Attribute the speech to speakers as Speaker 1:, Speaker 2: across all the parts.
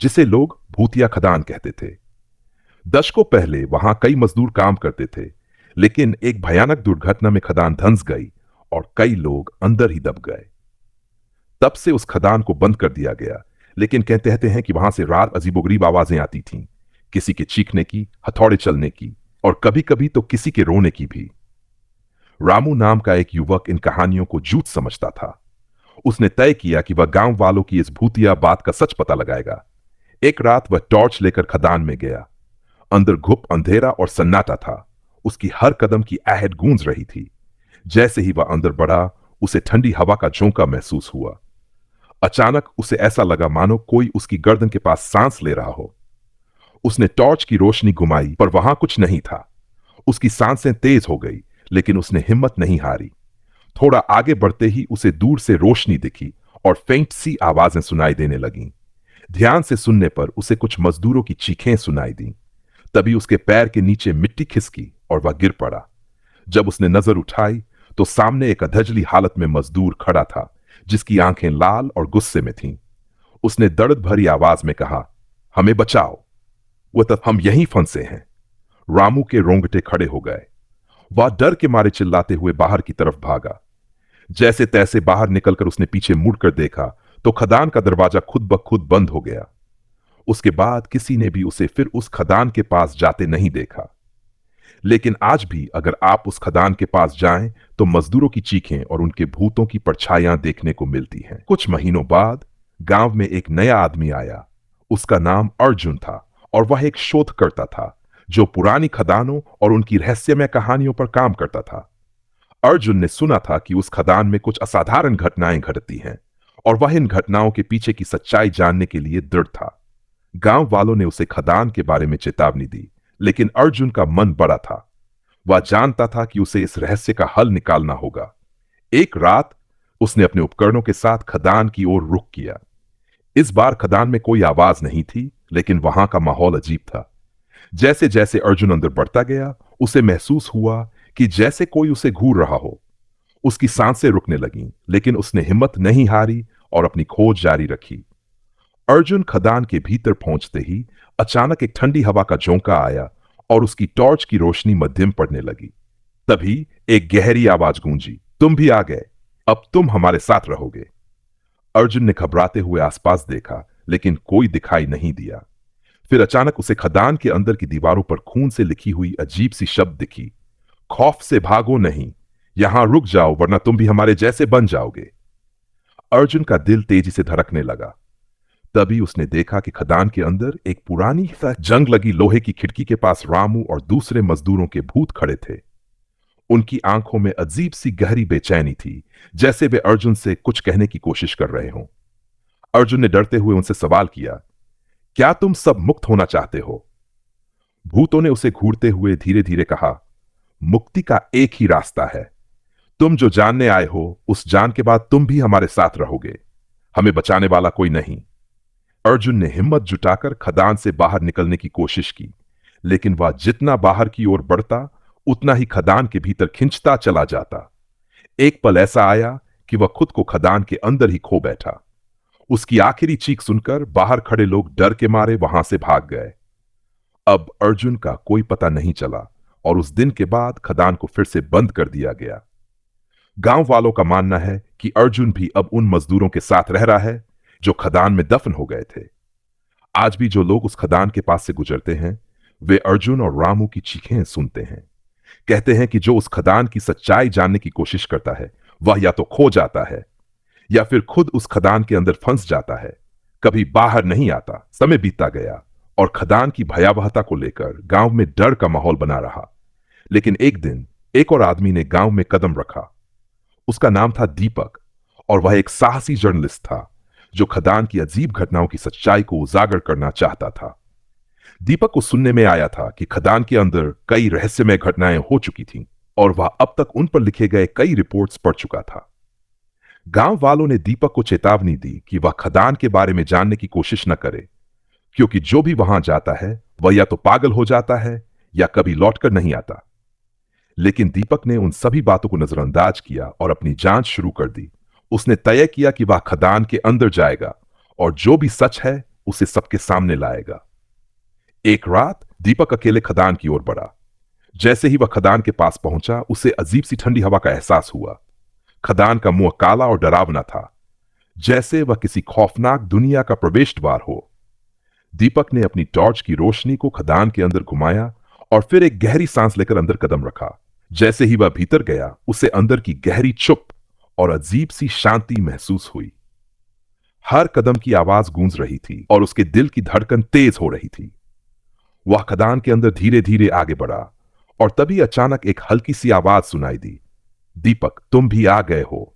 Speaker 1: जिसे लोग भूतिया खदान कहते थे। दशकों पहले वहां कई मजदूर काम करते थे, लेकिन एक भयानक दुर्घटना में खदान धंस गई और कई लोग अंदर ही दब गए। तब से उस खदान को बंद कर दिया गया, लेकिन कहते हैं कि वहां से रात अजीबोगरीब आवाजें आती थीं, किसी के चीखने की, हथौड़े चलने की और कभी कभी तो किसी के रोने की भी। रामू नाम का एक युवक इन कहानियों को झूठ समझता था। उसने तय किया कि वह गांव वालों की इस भूतिया बात का सच पता लगाएगा। एक रात वह टॉर्च लेकर खदान में गया। अंदर घुप अंधेरा और सन्नाटा था। उसकी हर कदम की आहट गूंज रही थी। जैसे ही वह अंदर बढ़ा, उसे ठंडी हवा का झोंका महसूस हुआ। अचानक उसे ऐसा लगा मानो कोई उसकी गर्दन के पास सांस ले रहा हो। उसने टॉर्च की रोशनी घुमाई, पर वहां कुछ नहीं था। उसकी सांसें तेज हो गई, लेकिन उसने हिम्मत नहीं हारी। थोड़ा आगे बढ़ते ही उसे दूर से रोशनी दिखी और फेंट सी आवाजें सुनाई देने लगीं। ध्यान से सुनने पर उसे कुछ मजदूरों की चीखें सुनाई दी। तभी उसके पैर के नीचे मिट्टी खिसकी और वह गिर पड़ा। जब उसने नजर उठाई तो सामने एक अधजली हालत में मजदूर खड़ा था, जिसकी आंखें लाल और गुस्से में थीं। उसने दर्द भरी आवाज में कहा, हमें बचाओ, वो तब हम यहीं फंसे हैं। रामू के रोंगटे खड़े हो गए। वह डर के मारे चिल्लाते हुए बाहर की तरफ भागा। जैसे तैसे बाहर निकलकर उसने पीछे मुड़कर देखा तो खदान का दरवाजा खुद ब खुद बंद हो गया। उसके बाद किसी ने भी उसे फिर उस खदान के पास जाते नहीं देखा। लेकिन आज भी अगर आप उस खदान के पास जाएं तो मजदूरों की चीखें और उनके भूतों की परछाइयां देखने को मिलती हैं। कुछ महीनों बाद गांव में एक नया आदमी आया। उसका नाम अर्जुन था और वह एक शोधकर्ता था जो पुरानी खदानों और उनकी रहस्यमय कहानियों पर काम करता था। अर्जुन ने सुना था कि उस खदान में कुछ असाधारण घटनाएं घटती हैं और वह इन घटनाओं के पीछे की सच्चाई जानने के लिए दृढ़ था। गांव वालों ने उसे खदान के बारे में चेतावनी दी, लेकिन अर्जुन का मन बड़ा था। वह जानता था कि उसे इस रहस्य का हल निकालना होगा। एक रात उसने अपने उपकरणों के साथ खदान की ओर रुख किया। इस बार खदान में कोई आवाज नहीं थी, लेकिन वहां का माहौल अजीब था। जैसे जैसे अर्जुन अंदर बढ़ता गया, उसे महसूस हुआ कि जैसे कोई उसे घूर रहा हो। उसकी सांसें रुकने लगीं, लेकिन उसने हिम्मत नहीं हारी और अपनी खोज जारी रखी। अर्जुन खदान के भीतर पहुंचते ही अचानक एक ठंडी हवा का झोंका आया और उसकी टॉर्च की रोशनी मध्यम पड़ने लगी। तभी एक गहरी आवाज गूंजी, तुम भी आ गए, अब तुम हमारे साथ रहोगे। अर्जुन ने घबराते हुए आसपास देखा, लेकिन कोई दिखाई नहीं दिया। फिर अचानक उसे खदान के अंदर की दीवारों पर खून से लिखी हुई अजीब सी शब्द दिखी, खौफ से भागो नहीं, यहां रुक जाओ वरना तुम भी हमारे जैसे बन जाओगे। अर्जुन का दिल तेजी से धड़कने लगा। तभी उसने देखा कि खदान के अंदर एक पुरानी जंग लगी लोहे की खिड़की के पास रामू और दूसरे मजदूरों के भूत खड़े थे। उनकी आंखों में अजीब सी गहरी बेचैनी थी, जैसे वे अर्जुन से कुछ कहने की कोशिश कर रहे हों। अर्जुन ने डरते हुए उनसे सवाल किया, क्या तुम सब मुक्त होना चाहते हो? भूतों ने उसे घूरते हुए धीरे धीरे कहा, मुक्ति का एक ही रास्ता है। तुम जो जानने आए हो उस जान के बाद तुम भी हमारे साथ रहोगे। हमें बचाने वाला कोई नहीं। अर्जुन ने हिम्मत जुटाकर खदान से बाहर निकलने की कोशिश की, लेकिन वह जितना बाहर की ओर बढ़ता उतना ही खदान के भीतर खिंचता चला जाता। एक पल ऐसा आया कि वह खुद को खदान के अंदर ही खो बैठा। उसकी आखिरी चीख सुनकर बाहर खड़े लोग डर के मारे वहां से भाग गए। अब अर्जुन का कोई पता नहीं चला और उस दिन के बाद खदान को फिर से बंद कर दिया गया। गांव वालों का मानना है कि अर्जुन भी अब उन मजदूरों के साथ रह रहा है जो खदान में दफन हो गए थे। आज भी जो लोग उस खदान के पास से गुजरते हैं, वे अर्जुन और रामू की चीखें सुनते हैं। कहते हैं कि जो उस खदान की सच्चाई जानने की कोशिश करता है, वह या तो खो जाता है या फिर खुद उस खदान के अंदर फंस जाता है, कभी बाहर नहीं आता। समय बीतता गया और खदान की भयावहता को लेकर गांव में डर का माहौल बना रहा। लेकिन एक दिन एक और आदमी ने गांव में कदम रखा। उसका नाम था दीपक और वह एक साहसी जर्नलिस्ट था जो खदान की अजीब घटनाओं की सच्चाई को उजागर करना चाहता था। दीपक को सुनने में आया था कि खदान के अंदर कई रहस्यमय घटनाएं हो चुकी थीं और वह अब तक उन पर लिखे गए कई रिपोर्ट्स पढ़ चुका था। गांव वालों ने दीपक को चेतावनी दी कि वह खदान के बारे में जानने की कोशिश न करे, क्योंकि जो भी वहां जाता है वह या तो पागल हो जाता है या कभी लौटकर नहीं आता। लेकिन दीपक ने उन सभी बातों को नजरअंदाज किया और अपनी जांच शुरू कर दी। उसने तय किया कि वह खदान के अंदर जाएगा और जो भी सच है उसे सबके सामने लाएगा। एक रात दीपक अकेले खदान की ओर बढ़ा। जैसे ही वह खदान के पास पहुंचा, उसे अजीब सी ठंडी हवा का एहसास हुआ। खदान का मुंह काला और डरावना था, जैसे वह किसी खौफनाक दुनिया का प्रवेश द्वार हो। दीपक ने अपनी टॉर्च की रोशनी को खदान के अंदर घुमाया और फिर एक गहरी सांस लेकर अंदर कदम रखा। जैसे ही वह भीतर गया, उसे अंदर की गहरी चुप और अजीब सी शांति महसूस हुई। हर कदम की आवाज गूंज रही थी और उसके दिल की धड़कन तेज हो रही थी। वह खदान के अंदर धीरे धीरे आगे बढ़ा और तभी अचानक एक हल्की सी आवाज सुनाई दी, दीपक तुम भी आ गए हो।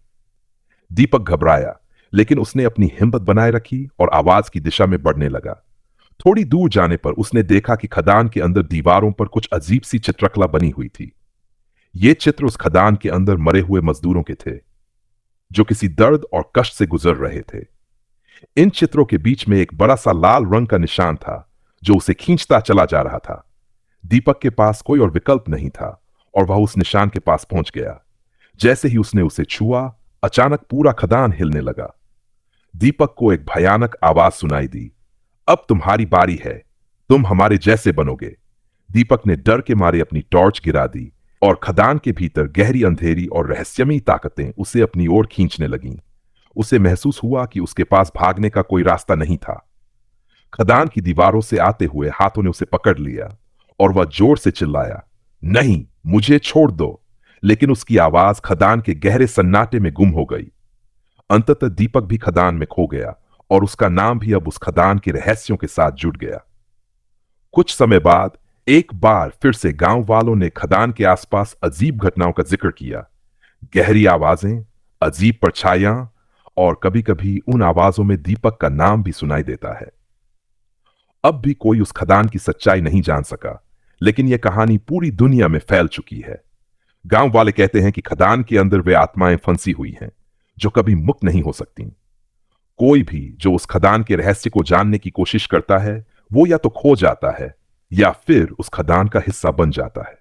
Speaker 1: दीपक घबराया, लेकिन उसने अपनी हिम्मत बनाए रखी और आवाज की दिशा में बढ़ने लगा। थोड़ी दूर जाने पर उसने देखा कि खदान के अंदर दीवारों पर कुछ अजीब सी चित्रकला बनी हुई थी। ये चित्र उस खदान के अंदर मरे हुए मजदूरों के थे, जो किसी दर्द और कष्ट से गुजर रहे थे। इन चित्रों के बीच में एक बड़ा सा लाल रंग का निशान था, जो उसे खींचता चला जा रहा था। दीपक के पास कोई और विकल्प नहीं था और वह उस निशान के पास पहुंच गया। जैसे ही उसने उसे छुआ, अचानक पूरा खदान हिलने लगा। दीपक को एक भयानक आवाज सुनाई दी, अब तुम्हारी बारी है, तुम हमारे जैसे बनोगे। दीपक ने डर के मारे अपनी टॉर्च गिरा दी और खदान के भीतर गहरी अंधेरी और रहस्यमयी ताकतें उसे अपनी ओर खींचने लगीं। उसे महसूस हुआ कि उसके पास भागने का कोई रास्ता नहीं था। खदान की दीवारों से आते हुए हाथों ने उसे पकड़ लिया और वह जोर से चिल्लाया, नहीं, मुझे छोड़ दो। लेकिन उसकी आवाज खदान के गहरे सन्नाटे में गुम हो गई। अंततः दीपक भी खदान में खो गया और उसका नाम भी अब उस खदान के रहस्यों के साथ जुड़ गया। कुछ समय बाद एक बार फिर से गांव वालों ने खदान के आसपास अजीब घटनाओं का जिक्र किया। गहरी आवाजें, अजीब परछाइयां और कभी-कभी उन आवाजों में दीपक का नाम भी सुनाई देता है। अब भी कोई उस खदान की सच्चाई नहीं जान सका, लेकिन यह कहानी पूरी दुनिया में फैल चुकी है। गांव वाले कहते हैं कि खदान के अंदर वे आत्माएं फंसी हुई हैं, जो कभी मुक्त नहीं हो सकती। कोई भी जो उस खदान के रहस्य को जानने की कोशिश करता है, वो या तो खो जाता है या फिर उस खदान का हिस्सा बन जाता है।